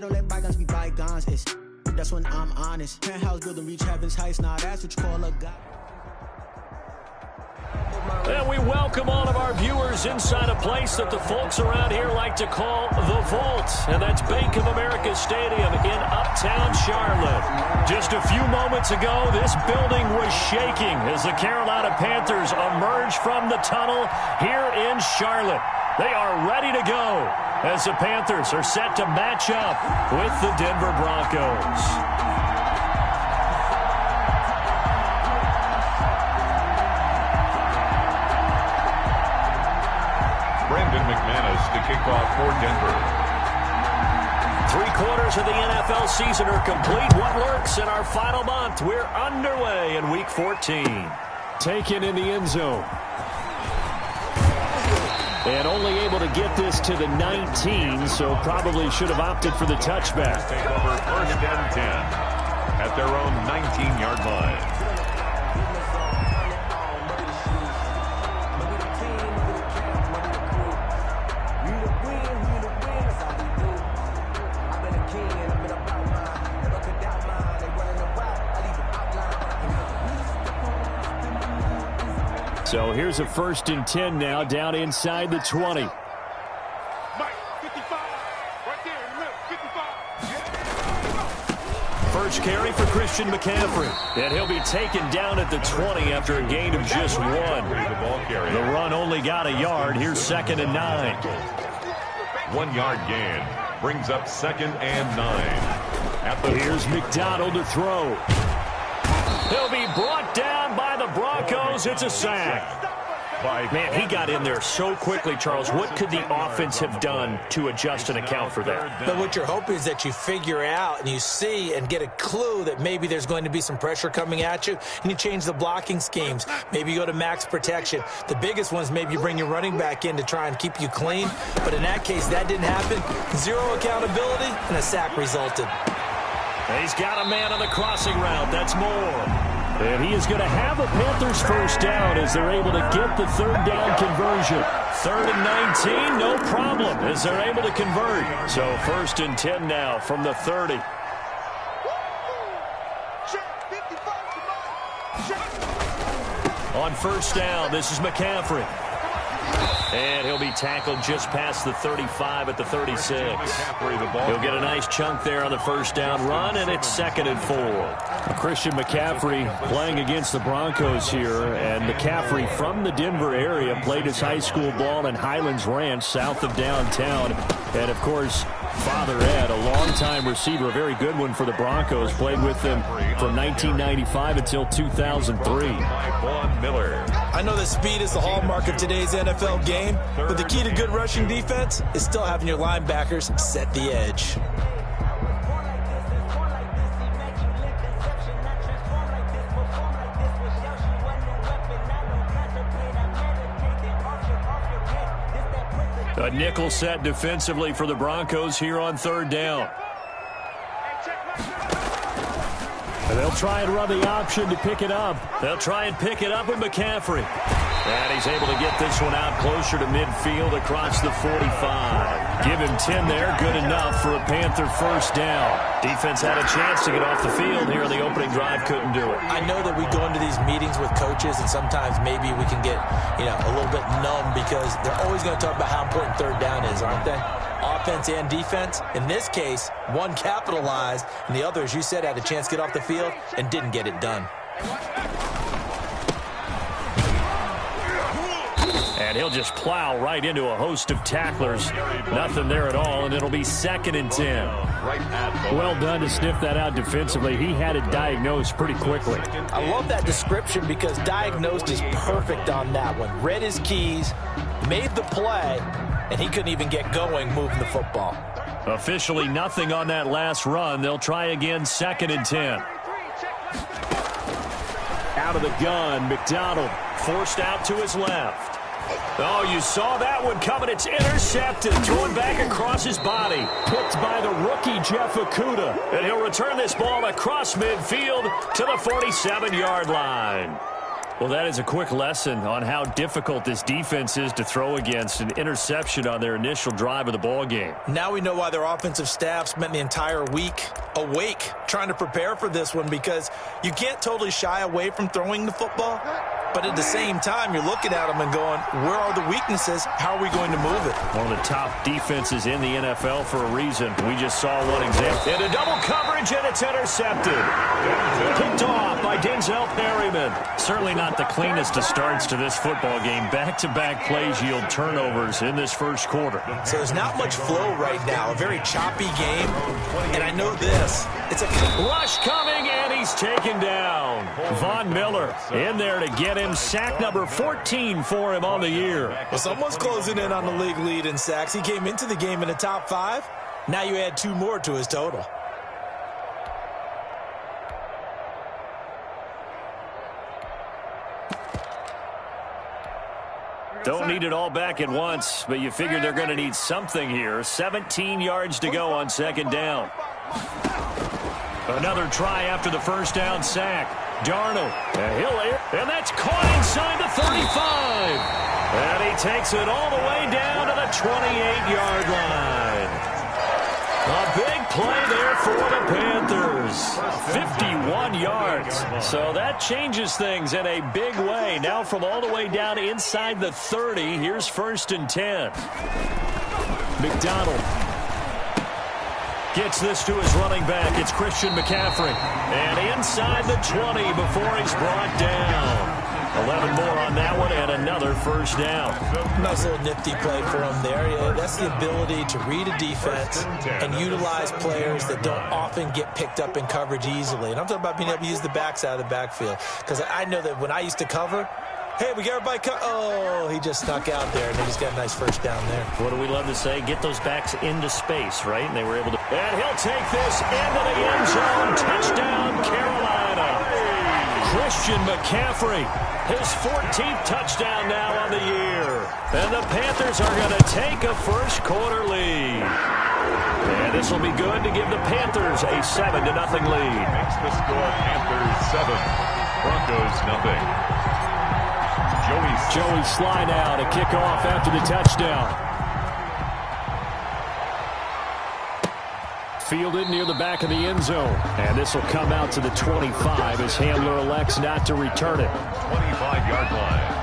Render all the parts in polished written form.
don't let bygones be bygones. That's when I'm honest. Penthouse building, reach heaven's heights. Now that's what you call a god. And we welcome all of our viewers inside a place that the folks around here like to call the Vault. And that's Bank of America Stadium in Uptown Charlotte. Just a few moments ago, this building was shaking as the Carolina Panthers emerged from the tunnel here in Charlotte. They are ready to go as the Panthers are set to match up with the Denver Broncos. To kick off for Denver. 3/4 of the NFL season are complete. What lurks in our final month? We're underway in Week 14. Taken in the end zone. And only able to get this to the 19, so probably should have opted for the touchback. Take over 1st and 10 at their own 19-yard line. So here's a 1st and 10 now, down inside the 20. First carry for Christian McCaffrey. And he'll be taken down at the 20 after a gain of just 1. The run only got a yard. Here's 2nd and 9. 1-yard gain brings up 2nd and 9. Here's McDonald to throw. He'll be brought down by the Broncos. It's a sack. Man, he got in there so quickly, Charles. What could the offense have done to adjust and account for that? But what you're hoping is that you figure out and you see and get a clue that maybe there's going to be some pressure coming at you, and you change the blocking schemes. Maybe you go to max protection. The biggest ones, maybe you bring your running back in to try and keep you clean. But in that case, that didn't happen. 0 accountability, and a sack resulted. He's got a man on the crossing route. That's more. And he is going to have a Panthers first down as they're able to get the 3rd down conversion. 3rd and 19, no problem as they're able to convert. So 1st and 10 now from the 30. On 1st down, this is McCaffrey. And he'll be tackled just past the 35 at the 36. He'll get a nice chunk there on the 1st down run, and it's 2nd and 4. Christian McCaffrey playing against the Broncos here, and McCaffrey from the Denver area played his high school ball in Highlands Ranch south of downtown. And, of course, Father Ed, a longtime receiver, a very good one for the Broncos, played with them from 1995 until 2003. I know that speed is the hallmark of today's NFL game, but the key to good rushing defense is still having your linebackers set the edge. A nickel set defensively for the Broncos here on 3rd down. And they'll try and run the option to pick it up. They'll try and pick it up with McCaffrey. And he's able to get this one out closer to midfield across the 45. Give him 10 there, good enough for a Panther first down. Defense had a chance to get off the field here on the opening drive, couldn't do it. I know that we go into these meetings with coaches, and sometimes maybe we can get, a little bit numb because they're always going to talk about how important 3rd down is, aren't they? Offense and defense. In this case, one capitalized, and the other, as you said, had a chance to get off the field and didn't get it done. And he'll just plow right into a host of tacklers. Nothing there at all, and it'll be 2nd and 10. Well done to sniff that out defensively. He had it diagnosed pretty quickly. I love that description because diagnosed is perfect on that one. Read his keys, made the play, and he couldn't even get going moving the football. Officially nothing on that last run. They'll try again, 2nd and 10. Out of the gun, McDonald forced out to his left. Oh, you saw that one coming. It's intercepted. Thrown back across his body. Picked by the rookie, Jeff Okudah. And he'll return this ball across midfield to the 47-yard line. Well, that is a quick lesson on how difficult this defense is to throw against. An interception on their initial drive of the ball game. Now we know why their offensive staff spent the entire week awake trying to prepare for this one, because you can't totally shy away from throwing the football. But at the same time, you're looking at them and going, where are the weaknesses? How are we going to move it? One of the top defenses in the NFL for a reason. We just saw one example. Into double coverage, and it's intercepted. Picked off by Denzel Perryman. Certainly not the cleanest of starts to this football game. Back-to-back plays yield turnovers in this first quarter. So there's not much flow right now. A very choppy game. And I know this. It's a rush coming, and he's taken down. Von Miller in there to get him. Sack number 14 for him on the year. Well, someone's closing in on the league lead in sacks. He came into the game in the top 5. Now you add 2 more to his total. Don't need it all back at once, but you figure they're going to need something here. 17 yards to go on second down. Another try after the first down sack. Darnold, and that's caught inside the 35. And he takes it all the way down to the 28-yard line. A big play there for the Panthers. 51 yards. So that changes things in a big way. Now from all the way down inside the 30, here's 1st and 10. McDonald gets this to his running back. It's Christian McCaffrey. And inside the 20 before he's brought down. 11 more on that one, and another first down. Nice little nifty play for him there. Yeah, that's the ability to read a defense and utilize players that don't often get picked up in coverage easily. And I'm talking about being able to use the backs out of the backfield. Because I know that when I used to cover, hey, we got everybody oh, he just snuck out there, and they just got a nice first down there. What do we love to say? Get those backs into space, right? And they were able to. And he'll take this into the end zone. Touchdown, Carolina. Christian McCaffrey, his 14th touchdown now on the year. And the Panthers are going to take a first quarter lead. And this will be good to give the Panthers a 7-0 lead. Makes the score Panthers 7, Broncos 0. Joey Sly now to kick off after the touchdown. Fielded near the back of the end zone. And this will come out to the 25 as Hamler elects not to return it. 25-yard line.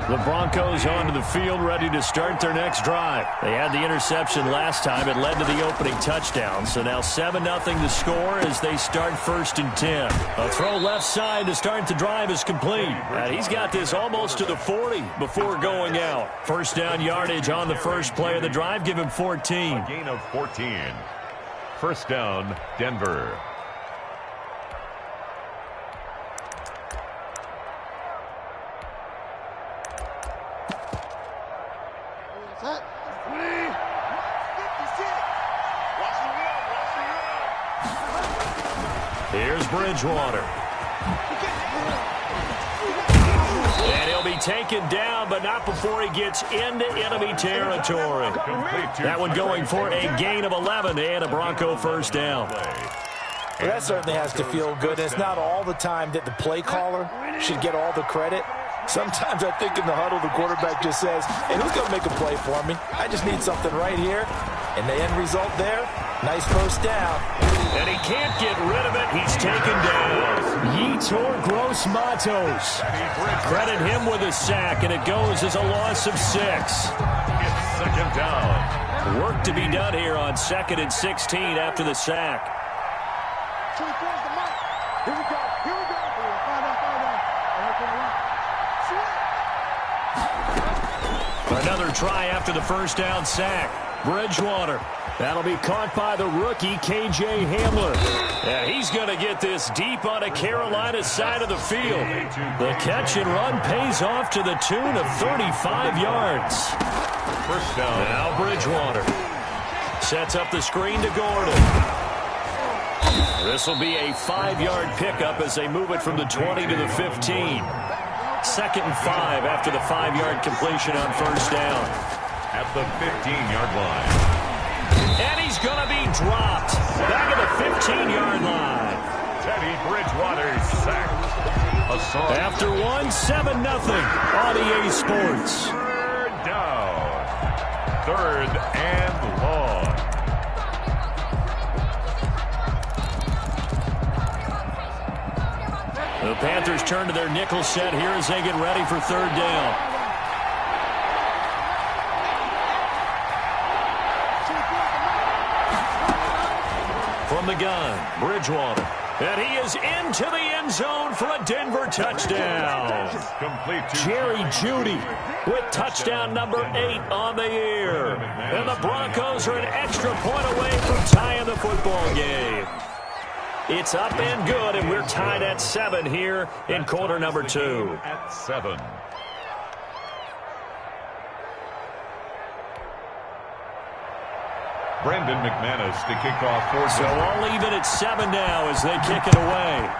The Broncos onto the field, ready to start their next drive. They had the interception last time. It led to the opening touchdown. So now 7-0 to score as they start 1st and 10. A throw left side to start the drive is complete. And he's got this almost to the 40 before going out. First down yardage on the first play of the drive. Give him 14. A gain of 14. First down, Denver. Here's Bridgewater. And he'll be taken down, but not before he gets into enemy territory. That one going for a gain of 11 and a Bronco first down. Well, that certainly has to feel good. It's not all the time that the play caller should get all the credit. Sometimes I think in the huddle, the quarterback just says, hey, who's going to make a play for me? I just need something right here. And the end result there, nice first down. And he can't get rid of it. He's taken down. Yetur Gross-Matos. Credit him with a sack, and it goes as a loss of 6. It's second down. Work to be done here on 2nd and 16 after the sack. Another try after the first down sack. Bridgewater. That'll be caught by the rookie, K.J. Hamler. And he's going to get this deep on a Carolina side of the field. The catch and run pays off to the tune of 35 yards. First down. Now Bridgewater sets up the screen to Gordon. This will be a 5-yard pickup as they move it from the 20 to the 15. 2nd and 5 after the 5-yard completion on first down. At the 15-yard line. And he's going to be dropped. Back at the 15-yard line. Teddy Bridgewater sacked. After 1, 7-0 on EA Sports. Third down. 3rd and long. The Panthers turn to their nickel set here as they get ready for 3rd down. From the gun, Bridgewater. And he is into the end zone for a Denver touchdown. Complete to Jerry Jeudy with touchdown number 8 on the year. And the Broncos are an extra point away from tying the football game. It's up and good, and we're tied at 7 here in quarter number 2. At 7. Brendan McManus to kick off for So all even at 7 now as they kick it away.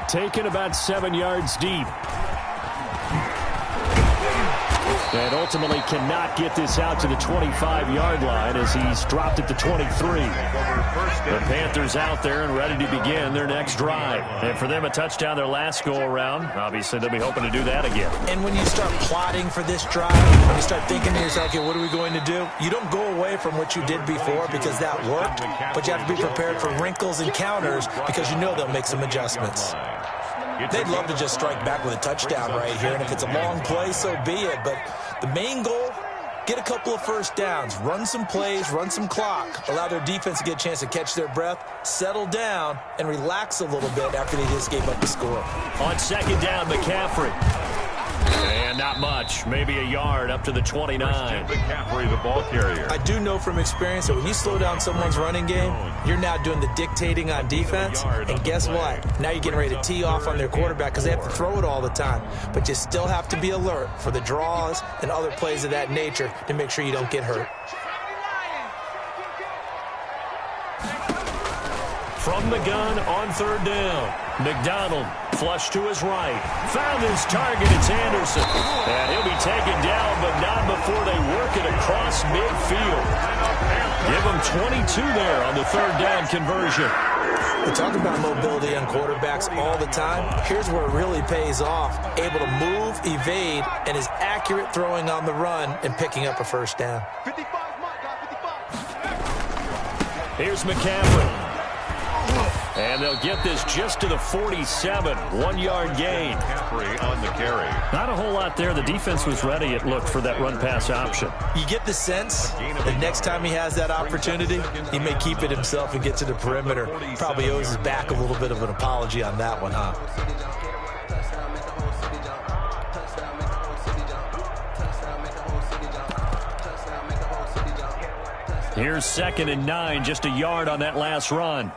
Taken about 7 yards deep. And ultimately cannot get this out to the 25-yard line as he's dropped it to 23. The Panthers out there and ready to begin their next drive. And for them, a touchdown their last go-around. Obviously, they'll be hoping to do that again. And when you start plotting for this drive, when you start thinking to yourself, okay, what are we going to do? You don't go away from what you did before because that worked, but you have to be prepared for wrinkles and counters because you know they'll make some adjustments. They'd love to just strike back with a touchdown right here, and if it's a long play, so be it. But the main goal, get a couple of first downs, run some plays, run some clock, allow their defense to get a chance to catch their breath, settle down, and relax a little bit after they just gave up the score. On 2nd down, McCaffrey. And not much, maybe a yard up to the 29. McCaffrey, the ball carrier. I do know from experience that when you slow down someone's running game, you're now doing the dictating on defense. And guess what? Now you're getting ready to tee off on their quarterback because they have to throw it all the time. But you still have to be alert for the draws and other plays of that nature to make sure you don't get hurt. From the gun on 3rd down. McDonald flush to his right. Found his target. It's Anderson. And he'll be taken down, but not before they work it across midfield. Give him 22 there on the 3rd down conversion. We talk about mobility on quarterbacks all the time. Here's where it really pays off. Able to move, evade, and is accurate throwing on the run and picking up a first down. Here's McCaffrey. And they'll get this just to the 47. 1-yard gain. McCaffrey on the carry. Not a whole lot there. The defense was ready, it looked, for that run-pass option. You get the sense that next time he has that opportunity, he may keep it himself and get to the perimeter. Probably owes his back a little bit of an apology on that one, huh? Here's 2nd and 9, just a yard on that last run.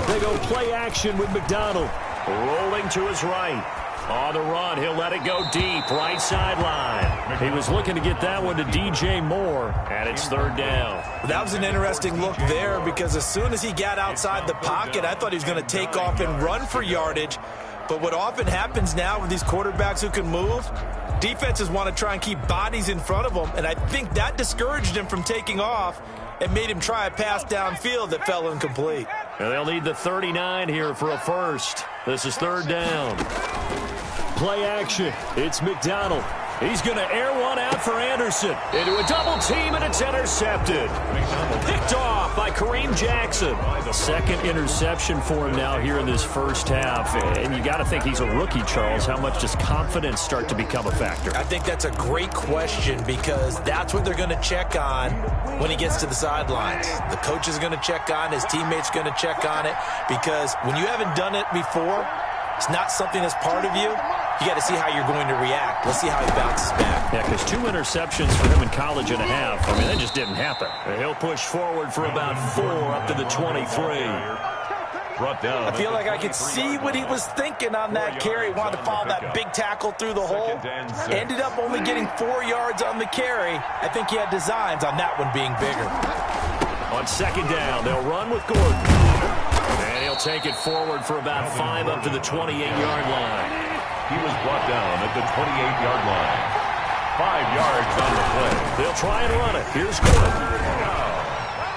They go play action with McDonald. Rolling to his right. On the run, he'll let it go deep, right sideline. He was looking to get that one to DJ Moore, and it's 3rd down. That was an interesting look there because as soon as he got outside the pocket, I thought he was going to take off and run for yardage. But what often happens now with these quarterbacks who can move, defenses want to try and keep bodies in front of them, and I think that discouraged him from taking off and made him try a pass downfield that fell incomplete. And they'll need the 39 here for a first. This is 3rd down. Play action. It's McDonald. He's going to air one out for Anderson. Into a double team, and it's intercepted. Picked off by Kareem Jackson. 2nd interception for him now here in this first half. And you got to think he's a rookie, Charles. How much does confidence start to become a factor? I think that's a great question because that's what they're going to check on when he gets to the sidelines. The coach is going to check on, his teammates going to check on it because when you haven't done it before, it's not something that's part of you. You got to see how you're going to react. Let's see how he bounces back. Yeah, because 2 interceptions for him in college and a half. I mean, that just didn't happen. He'll push forward for about 4 up to the 23. Brought down. I feel like I could see what he was thinking on that carry. Wanted to follow that big tackle through the hole. Ended up only getting 4 yards on the carry. I think he had designs on that one being bigger. On second down, they'll run with Gordon. And he'll take it forward for about 5 up to the 28-yard line. He was brought down at the 28-yard line. 5 yards on the play. They'll try and run it. Here's Gordon.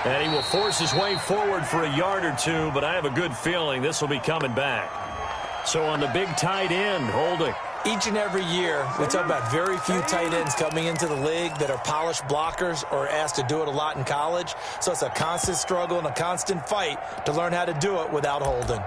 And he will force his way forward for a yard or two, but I have a good feeling this will be coming back. So on the big tight end, holding. Each and every year, we talk about very few tight ends coming into the league that are polished blockers or asked to do it a lot in college. So it's a constant struggle and a constant fight to learn how to do it without holding.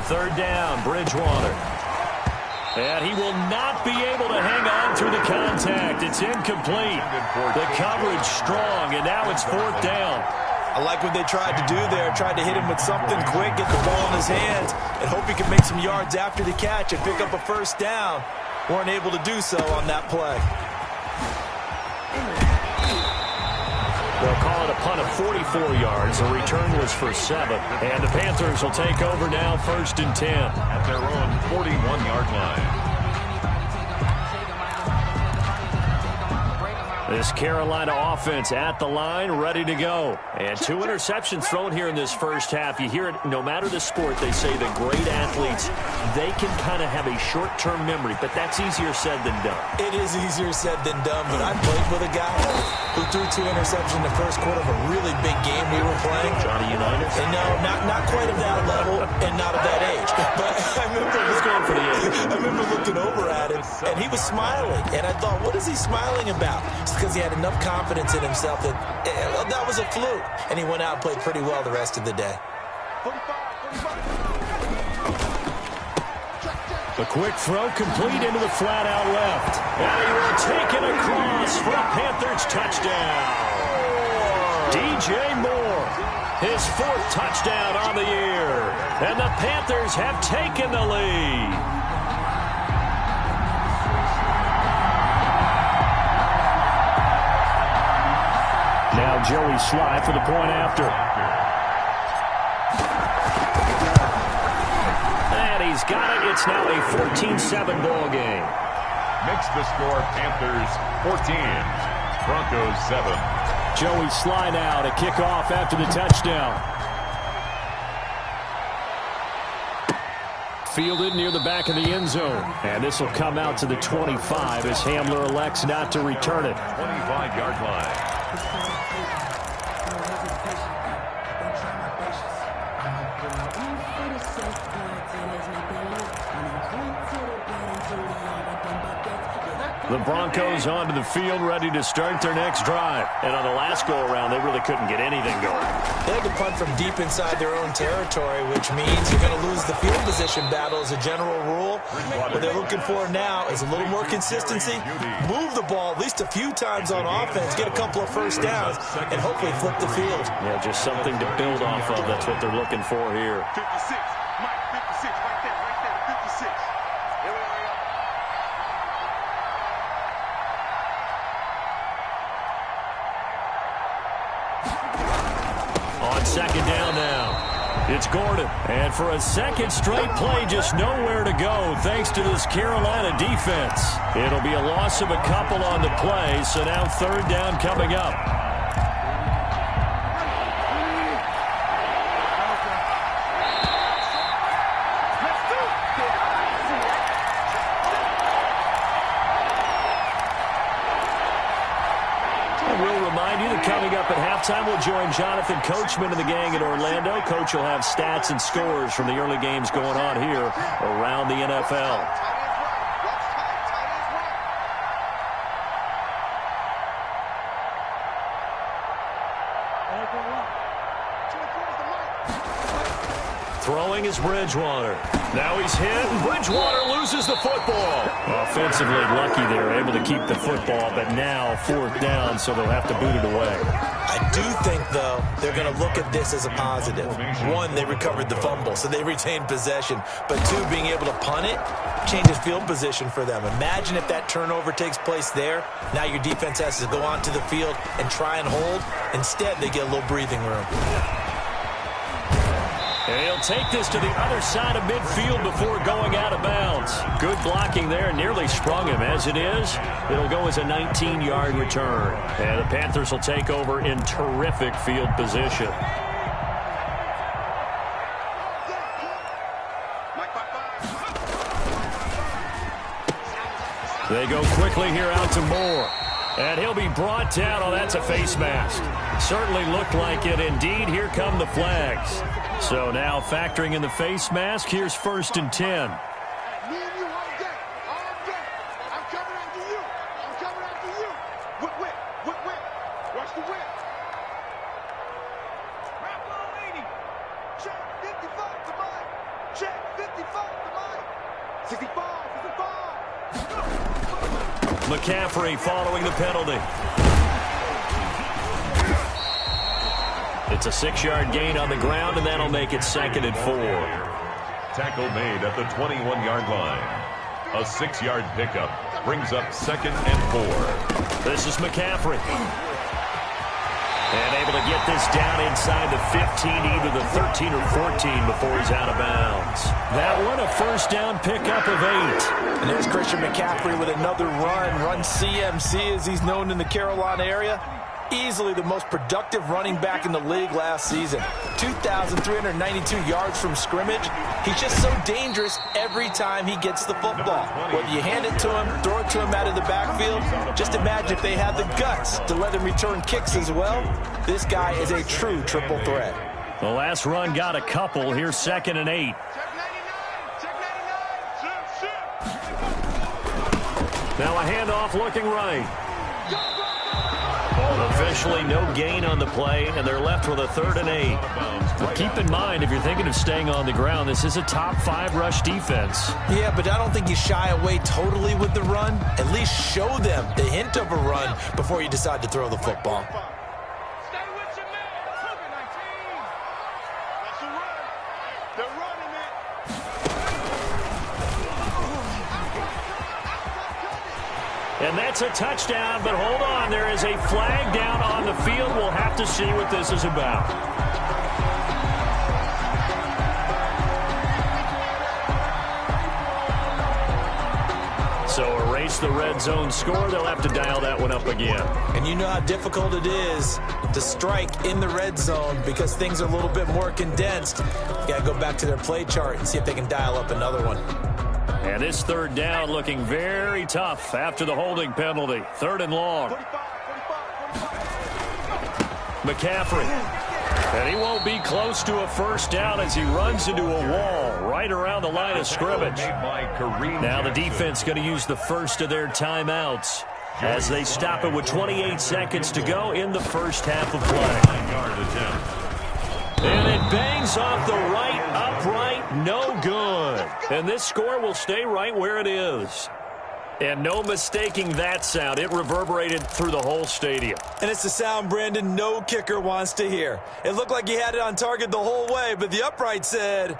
Third down, Bridgewater. And he will not be able to hang on through the contact. It's incomplete. The coverage strong, and now it's 4th down. I like what they tried to do there. Tried to hit him with something quick, get the ball in his hands, and hope he can make some yards after the catch and pick up a first down. Weren't able to do so on that play. They'll call it a punt of 44 yards. The return was for 7. And the Panthers will take over now, 1st and 10. At their own 41-yard line. This Carolina offense at the line, ready to go. And 2 interceptions thrown here in this first half. You hear it, no matter the sport, they say the great athletes, they can kind of have a short-term memory, but that's easier said than done. It is easier said than done, but I played with a guy who threw 2 interceptions in the first quarter of a really big game we were playing. Johnny Unitas? And no, not quite of that level and not of that age. But I remember going for the age. I remember looking over at him, and he was smiling. And I thought, what is he smiling about? It's because he had enough confidence in himself that that was a fluke. And he went out and played pretty well the rest of the day. A quick throw complete into the flat out left. And he will take it across for a Panthers touchdown. DJ Moore, his 4th touchdown on the year. And the Panthers have taken the lead. Now Joey Sly for the point after. And he's got it. It's now a 14-7 ball game. Makes the score Panthers 14, Broncos 7. Joey Sly now to kick off after the touchdown. Fielded near the back of the end zone. And this will come out to the 25 as Hamler elects not to return it. 25-yard line. The Broncos onto the field, ready to start their next drive. And on the last go-around, they really couldn't get anything going. They had to punt from deep inside their own territory, which means you're going to lose the field position battle as a general rule. What they're looking for now is a little more consistency, move the ball at least a few times on offense, get a couple of first downs, and hopefully flip the field. Yeah, just something to build off of. That's what they're looking for here. 56, Mike, 56, right there, 56. Here we are. On second down now, it's Gordon. And for a second straight play, just nowhere to go thanks to this Carolina defense. It'll be a loss of a couple on the play, so now 3rd down coming up. Coming up at halftime, we'll join Jonathan Coachman and the gang in Orlando. Coach will have stats and scores from the early games going on here around the NFL. Throwing throwing is Bridgewater. Now he's hit, and Bridgewater loses the football. Offensively lucky they were able to keep the football, but now 4th down, so they'll have to boot it away. I do think, though, they're going to look at this as a positive. One, they recovered the fumble, so they retained possession. But two, being able to punt it changes field position for them. Imagine if that turnover takes place there. Now your defense has to go onto the field and try and hold. Instead, they get a little breathing room. And he'll take this to the other side of midfield before going out of bounds. Good blocking there, nearly sprung him. As it is, it'll go as a 19-yard return. And the Panthers will take over in terrific field position. They go quickly here out to Moore. And he'll be brought down. Oh, that's a face mask. Certainly looked like it. Indeed, here come the flags. So now factoring in the face mask, here's 1st and 10. Me and you all day. All day. I'm coming after you. I'm coming after you. Whip. Watch the whip. Wrap on 80. Check 55 to mine. Check 55 to mine. 65. McCaffrey following the penalty. It's a 6-yard gain on the ground, and that'll make it 2nd and 4. Tackle made at the 21-yard line. A 6-yard pickup brings up 2nd and 4. This is McCaffrey. And able to get this down inside the 15, either the 13 or 14 before he's out of bounds. That one, a 1st down pickup of 8. And there's Christian McCaffrey with another run CMC as he's known in the Carolina area. Easily the most productive running back in the league last season. 2,392 yards from scrimmage. He's just so dangerous every time he gets the football. Whether you hand it to him, throw it to him out of the backfield, just imagine if they had the guts to let him return kicks as well. This guy is a true triple threat. The last run got a couple. Here's 2nd and 8. Now a handoff looking right. Officially no gain on the play, and they're left with a 3rd and 8. But keep in mind, if you're thinking of staying on the ground, this is a top 5 rush defense. Yeah, but I don't think you shy away totally with the run. At least show them the hint of a run before you decide to throw the football. Stay with your man. That's a run. They're running it. And that's a touchdown, but hold on. There is a flag down on the field. We'll have to see what this is about. So erase the red zone score. They'll have to dial that one up again. And you know how difficult it is to strike in the red zone because things are a little bit more condensed. You got to go back to their play chart and see if they can dial up another one. And this 3rd down looking very tough after the holding penalty. 3rd and long. McCaffrey. And he won't be close to a 1st down as he runs into a wall right around the line of scrimmage. Now the defense going to use the first of their timeouts as they stop it with 28 seconds to go in the 1st half of play. And it bangs off the right upright, no good. And this score will stay right where it is. And no mistaking that sound. It reverberated through the whole stadium. And it's the sound, Brandon, no kicker wants to hear. It looked like he had it on target the whole way, but the upright said,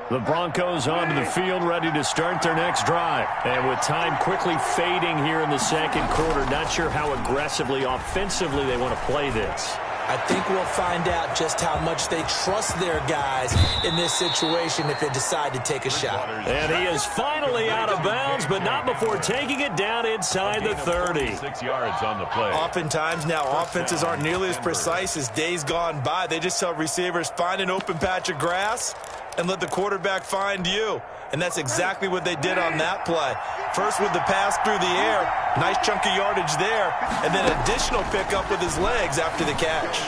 The Broncos onto the field, ready to start their next drive. And with time quickly fading here in the 2nd quarter, not sure how aggressively, offensively they want to play this. I think we'll find out just how much they trust their guys in this situation if they decide to take a shot. And he is finally out of bounds, but not before taking it down inside the 30. 6 yards on the play. Oftentimes now, offenses aren't nearly as precise as days gone by. They just tell receivers, find an open patch of grass and let the quarterback find you. And that's exactly what they did on that play. First with the pass through the air, nice chunk of yardage there, and then additional pickup with his legs after the catch.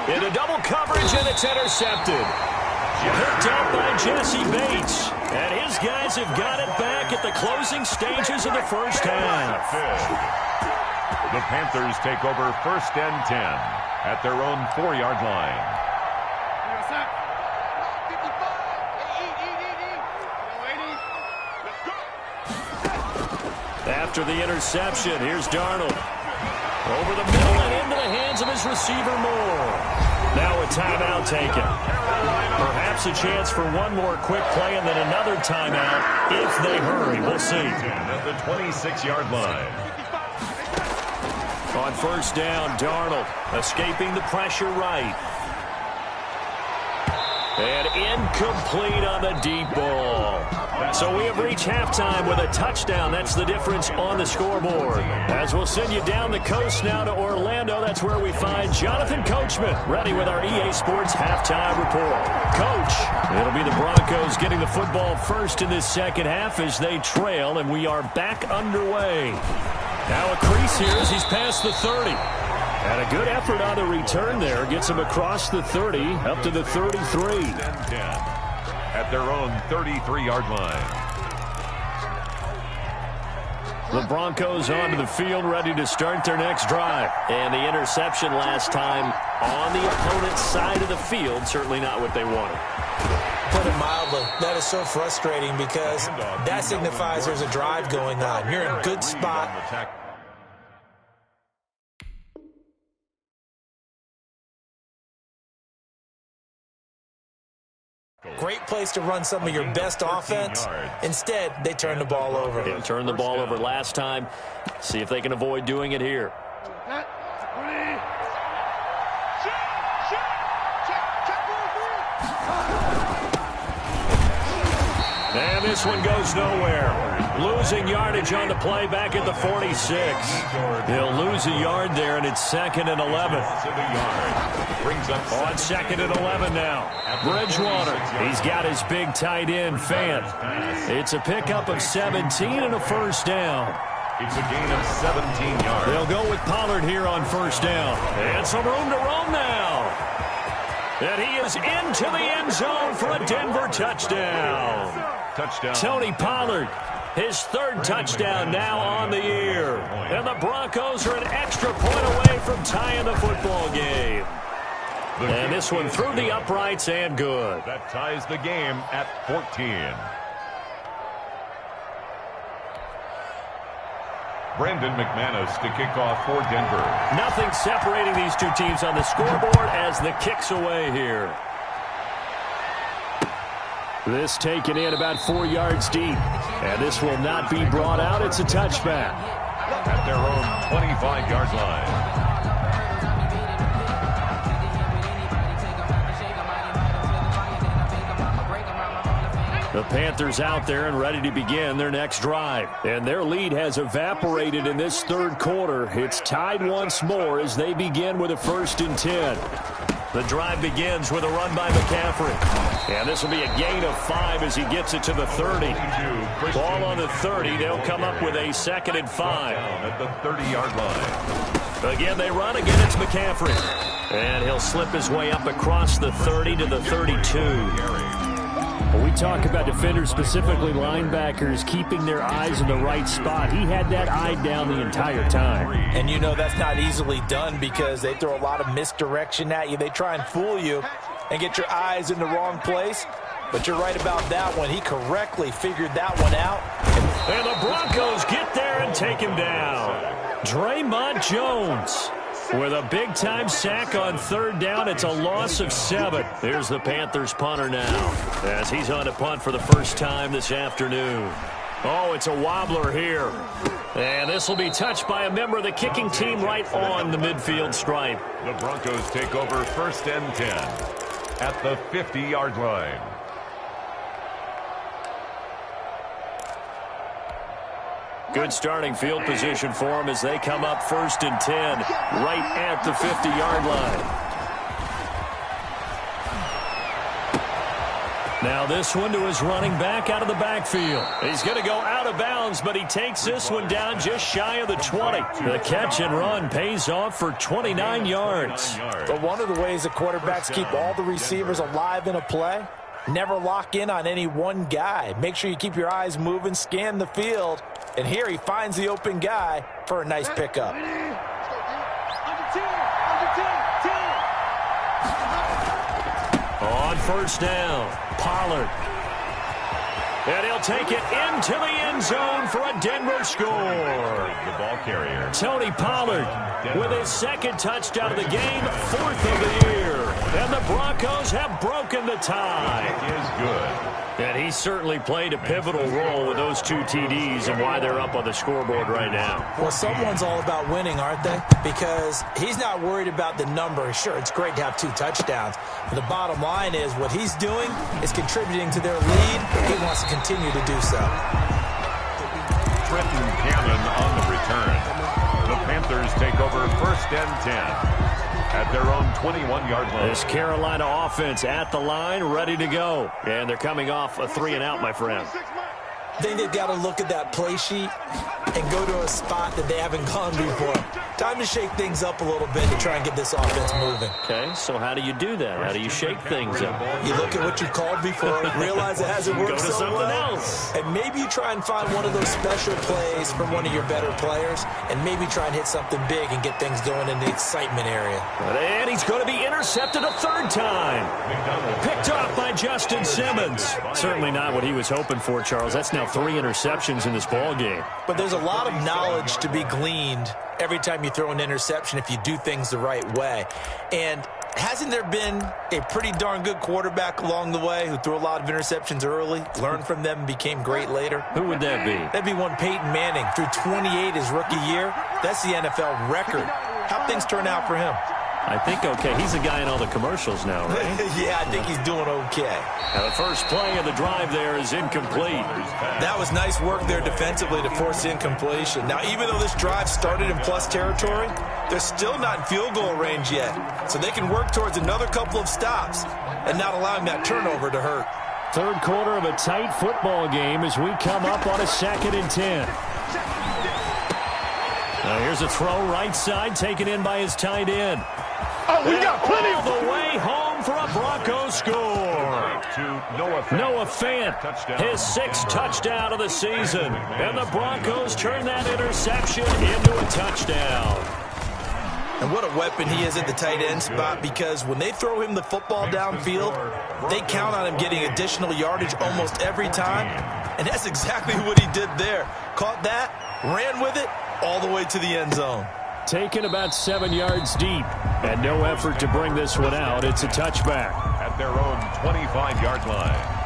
Into double coverage, and it's intercepted. Picked up by Jesse Bates. And his guys have got it back at the closing stages of the first half. The Panthers take over 1st and 10 at their own 4-yard line. After the interception, here's Darnold. Over the middle and into the hands of his receiver Moore. Now a timeout taken. Perhaps a chance for one more quick play and then another timeout if they hurry. We'll see. At the 26-yard line. On 1st down, Darnold escaping the pressure right. And incomplete on the deep ball. So we have reached halftime with a touchdown. That's the difference on the scoreboard. As we'll send you down the coast now to Orlando, that's where we find Jonathan Coachman, ready with our EA Sports halftime report. Coach, it'll be the Broncos getting the football first in this second half as they trail, and we are back underway. Now a crease here as he's past the 30. And a good effort on the return there. Gets him across the 30, up to the 33. At their own 33-yard line. The Broncos onto the field, ready to start their next drive. And the interception last time on the opponent's side of the field. Certainly not what they wanted. Put it mildly, that is so frustrating because that signifies there's a drive going on. You're in a good spot. Great place to run some of your best offense. Instead, they turn the ball over. They turned the ball over last time. See if they can avoid doing it here. And this one goes nowhere. Losing yardage on the play back at the 46. He'll lose a yard there, and it's 2nd and 11. On 2nd and 11 now. Bridgewater. He's got his big tight end, Fant. It's a pickup of 17 and a first down. It's a gain of 17 yards. They'll go with Pollard here on 1st down. And some room to roam now. And he is into the end zone for a Denver touchdown. Tony Pollard, his 3rd touchdown now on the year. And the Broncos are an extra point away from tying the football game. And this one through the uprights and good. That ties the game at 14. Brandon McManus to kick off for Denver. Nothing separating these two teams on the scoreboard as the kick's away here. This taken in about 4 yards deep. And this will not be brought out. It's a touchback. At their own 25-yard line. The Panthers out there and ready to begin their next drive. And their lead has evaporated in this 3rd quarter. It's tied once more as they begin with a 1st and 10. The drive begins with a run by McCaffrey. And this will be a gain of 5 as he gets it to the 30. Ball on the 30. They'll come up with a 2nd and 5. At the 30-yard line. Again, they run. Again, it's McCaffrey. And he'll slip his way up across the 30 to the 32. When we talk about defenders, specifically linebackers, keeping their eyes in the right spot, he had that eye down the entire time. And you know that's not easily done because they throw a lot of misdirection at you. They try and fool you and get your eyes in the wrong place. But you're right about that one. He correctly figured that one out. And the Broncos get there and take him down. Draymond Jones with a big-time sack on 3rd down. It's a loss of 7. Here's the Panthers punter now as he's on to punt for the first time this afternoon. Oh, it's a wobbler here. And this will be touched by a member of the kicking team right on the midfield stripe. The Broncos take over 1st and 10 at the 50-yard line. Good starting field position for them as they come up 1st and 10 right at the 50-yard line. Now this one to his running back out of the backfield. He's going to go out of bounds, but he takes this one down just shy of the 20. The catch and run pays off for 29 yards. But one of the ways the quarterbacks keep all the receivers alive in a play Never lock in on any one guy. Make sure you keep your eyes moving, scan the field. And here he finds the open guy for a nice pickup. On first down, Pollard. And he'll take it into the end zone for a Denver score. The ball carrier, Tony Pollard with his second touchdown of the game, 4th of the year. And the Broncos have broken the tie. It is good. And he certainly played a pivotal role with those 2 TDs and why they're up on the scoreboard right now. Well, someone's all about winning, aren't they? Because he's not worried about the number. Sure, it's great to have 2 touchdowns. But the bottom line is what he's doing is contributing to their lead. He wants to continue to do so. Trenton Cannon on the return. The Panthers take over 1st and 10 at their own 21-yard line. This Carolina offense at the line, ready to go. And they're coming off a 3-and-out, my friend. I think they've got to look at that play sheet and go to a spot that they haven't gone before. Time to shake things up a little bit to try and get this offense moving. Okay, so how do you do that? How do you shake things up? You look at what you called before, realize it hasn't worked Go to so something well, else. and maybe you try and find one of those special plays from one of your better players, and maybe try and hit something big and get things going in the excitement area. And he's going to be intercepted a 3rd time. Picked off by Justin Simmons. Certainly not what he was hoping for, Charles. That's now 3 interceptions in this ball game. But there's a lot of knowledge to be gleaned every time you throw an interception if you do things the right way. And hasn't there been a pretty darn good quarterback along the way who threw a lot of interceptions early, learned from them, and became great later? Who would that be? That'd be one Peyton Manning. Threw 28 his rookie year. That's the NFL record. How'd things turn out for him? I think okay. He's the guy in all the commercials now, right? Yeah, I think he's doing okay. Now the first play of the drive there is incomplete. That was nice work there defensively to force incompletion. Now, even though this drive started in plus territory, they're still not in field goal range yet. So they can work towards another couple of stops and not allowing that turnover to hurt. 3rd quarter of a tight football game as we come up on a 2nd and 10. Now here's a throw right side taken in by his tight end. Oh, we got plenty all the way home for a Broncos score. Noah Fant, his 6th touchdown of the season. And the Broncos turn that interception into a touchdown. And what a weapon he is at the tight end spot, because when they throw him the football downfield, they count on him getting additional yardage almost every time. And that's exactly what he did there. Caught that, ran with it, all the way to the end zone. Taken about 7 yards deep, and no effort to bring this one out. It's a touchback. At their own 25-yard line.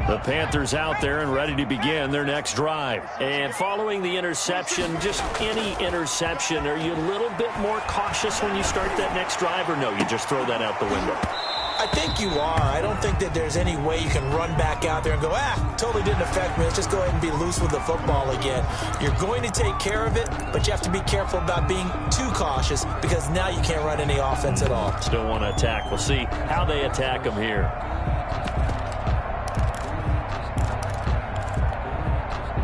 The Panthers out there and ready to begin their next drive. And following the interception, just any interception, are you a little bit more cautious when you start that next drive, or no, you just throw that out the window? I think you are. I don't think that there's any way you can run back out there and go, totally didn't affect me. Let's just go ahead and be loose with the football again. You're going to take care of it, but you have to be careful about being too cautious, because now you can't run any offense at all. Still want to attack. We'll see how they attack them here.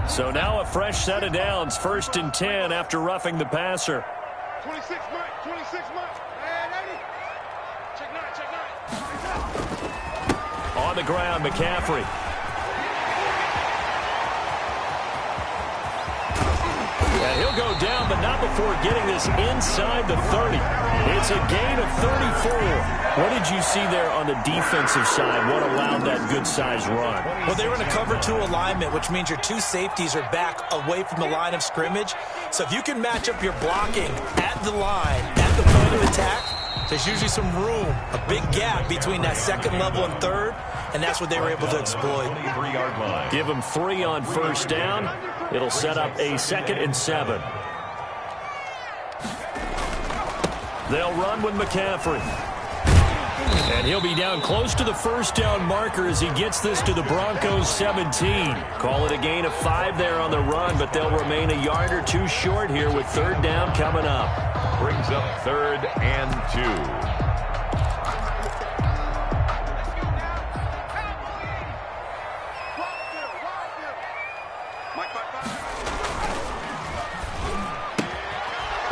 So now a fresh set of downs, 1st and 10 after roughing the passer. 26 Mike, 26 Mike. Check 9, check 9. On the ground, McCaffrey. And he'll go down, but not before getting this inside the 30. It's a gain of 34. What did you see there on the defensive side? What allowed that good-sized run? Well, they were in a cover 2 alignment, which means your 2 safeties are back away from the line of scrimmage. So if you can match up your blocking at the line, at the point of attack, there's usually some room, a big gap between that 2nd level and 3rd, and that's what they were able to exploit. 23-yard line. Give them 3 on first down. It'll set up a 2nd and 7. They'll run with McCaffrey. And he'll be down close to the first down marker as he gets this to the Broncos 17. Call it a gain of 5 there on the run, but they'll remain a yard or 2 short here with 3rd down coming up. Brings up 3rd and 2.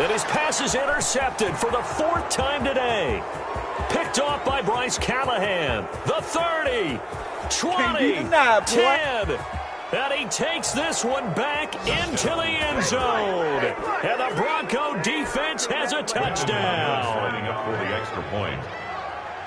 And His pass is intercepted for the 4th time today. Picked off by Bryce Callahan. The 30, 20, 10. And he takes this one back into the end zone. And the Bronco defense has a touchdown. Lining up for the extra point.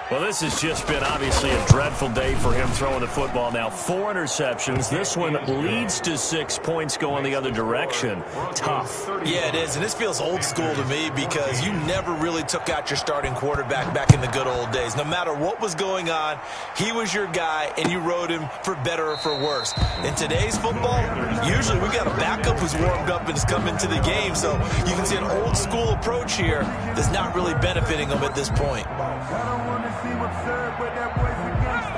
Well, this has just been obviously a dreadful day for him throwing the football. Now 4 interceptions. This one leads to 6 points going the other direction. Tough. Yeah, it is, and this feels old school to me because you never really took out your starting quarterback back in the good old days. No matter what was going on, he was your guy, and you rode him for better or for worse. In today's football, usually we got a backup who's warmed up and has come into the game, so you can see an old school approach here that's not really benefiting them at this point.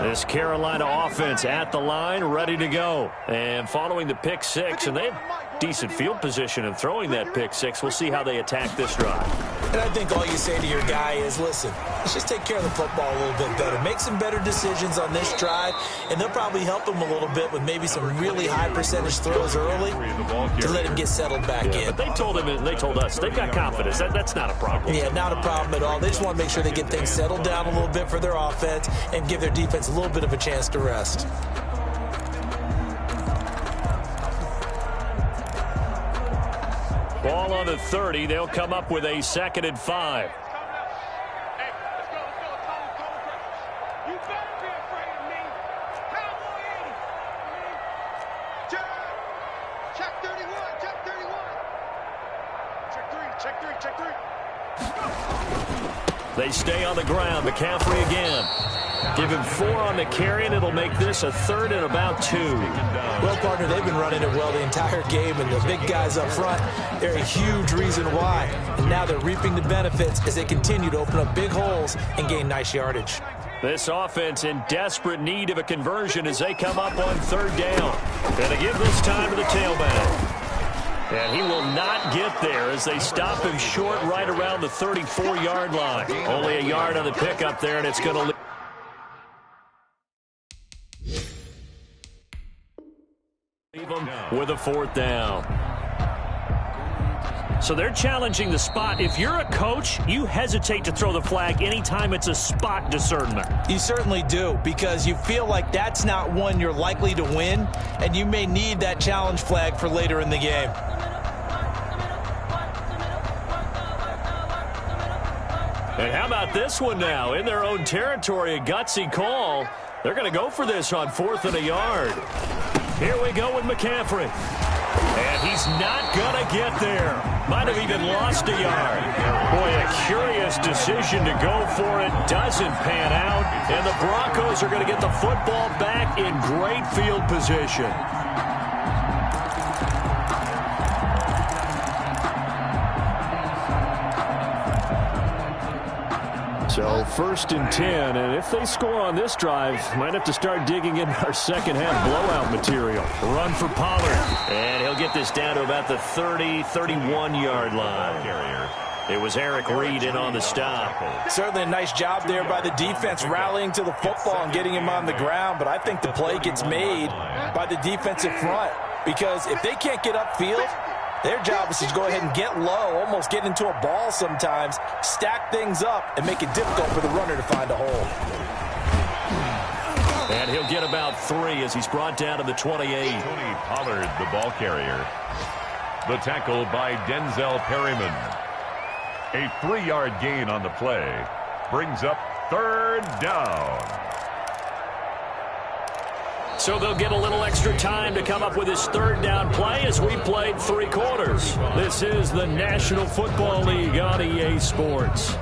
This Carolina offense at the line, ready to go. And following the pick 6, and they have decent field position in throwing that pick 6. We'll see how they attack this drive. And I think all you say to your guy is, listen, let's just take care of the football a little bit better. Make some better decisions on this drive, and they'll probably help him a little bit with maybe some really high percentage throws early to let him get settled back in. But they told him and they told us they've got confidence. That's not a problem. Yeah, not a problem at all. They just want to make sure they get things settled down a little bit for their offense and give their defense a little bit of a chance to rest. Ball on the 30. They'll come up with a 2nd and 5. They stay on the ground. McCaffrey again. Give him 4 on the carry, and it'll make this a 3rd and about 2. Well, partner, they've been running it well the entire game, and the big guys up front, they're a huge reason why. And now they're reaping the benefits as they continue to open up big holes and gain nice yardage. This offense in desperate need of a conversion as they come up on 3rd down. Gonna give this time to the tailback. And he will not get there as they stop him short right around the 34-yard line. Only a yard on the pickup there, and it's going to leave them with a 4th down. So they're challenging the spot. If you're a coach, you hesitate to throw the flag anytime it's a spot discernment. You certainly do, because you feel like that's not one you're likely to win, and you may need that challenge flag for later in the game. And how about this one now? In their own territory, a gutsy call. They're going to go for this on 4th and a yard. Here we go with McCaffrey. And he's not going to get there. Might have even lost a yard. Boy, a curious decision to go for it. Doesn't pan out. And the Broncos are going to get the football back in great field position. So 1st and 10, and if they score on this drive, might have to start digging in our second half blowout material. Run for Pollard, and he'll get this down to about the 30, 31-yard line. It was Eric Reed in on the stop. Certainly a nice job there by the defense rallying to the football and getting him on the ground, but I think the play gets made by the defensive front, because if they can't get upfield, their job is to go ahead and get low, almost get into a ball sometimes, stack things up, and make it difficult for the runner to find a hole. And he'll get about 3 as he's brought down to the 28. Tony Pollard, the ball carrier. The tackle by Denzel Perryman. A 3-yard gain on the play. Brings up 3rd down. So they'll get a little extra time to come up with his 3rd down play as we played 3 quarters. This is the National Football League on EA Sports.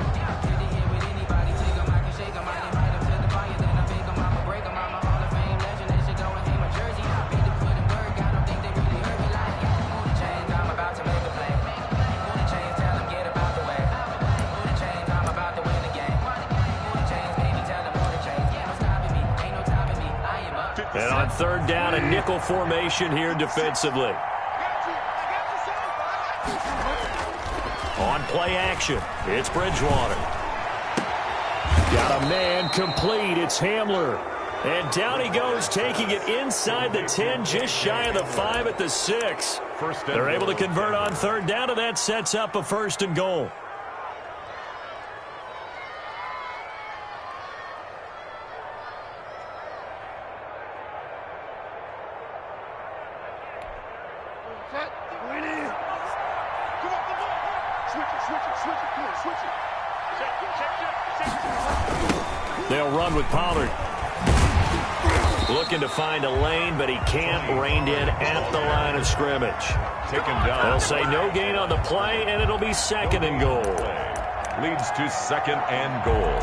And on 3rd down, a nickel formation here defensively. On play action, it's Bridgewater. Got a man complete. It's Hamler. And down he goes, taking it inside the 10, just shy of the 5 at the 6. They're able to convert on third down, and that sets up a 1st and goal. They'll run with Pollard. Looking to find a lane, but he can't. Reined in at the line of scrimmage. Taken down. They'll say no gain on the play, and it'll be 2nd and goal. Leads to 2nd and goal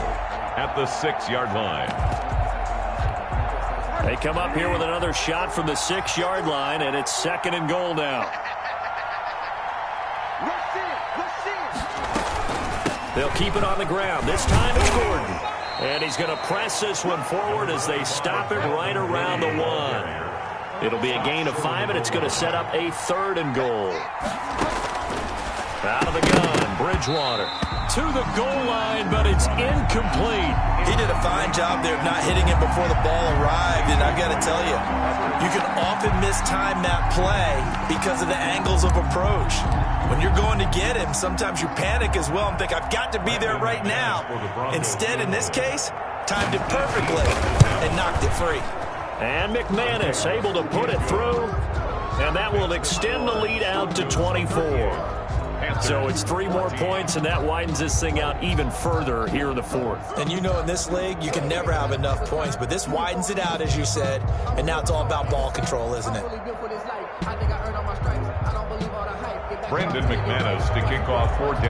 at the 6-yard line. They come up here with another shot from the 6-yard line, and it's 2nd and goal now. They'll keep it on the ground. This time it's Gordon. And he's going to press this one forward as they stop it right around the 1. It'll be a gain of 5, and it's going to set up a 3rd and goal. Out of the gun, Bridgewater to the goal line, but it's incomplete. He did a fine job there of not hitting it before the ball arrived, and I've got to tell you, you can often mistime that play because of the angles of approach. When you're going to get him, sometimes you panic as well and think, I've got to be there right now. Instead, in this case, timed it perfectly and knocked it free. And McManus able to put it through, and that will extend the lead out to 24. So it's 3 more points, and that widens this thing out even further here in the 4th. And you know in this league, you can never have enough points, but this widens it out, as you said, and now it's all about ball control, isn't it? Brandon McManus to kick off for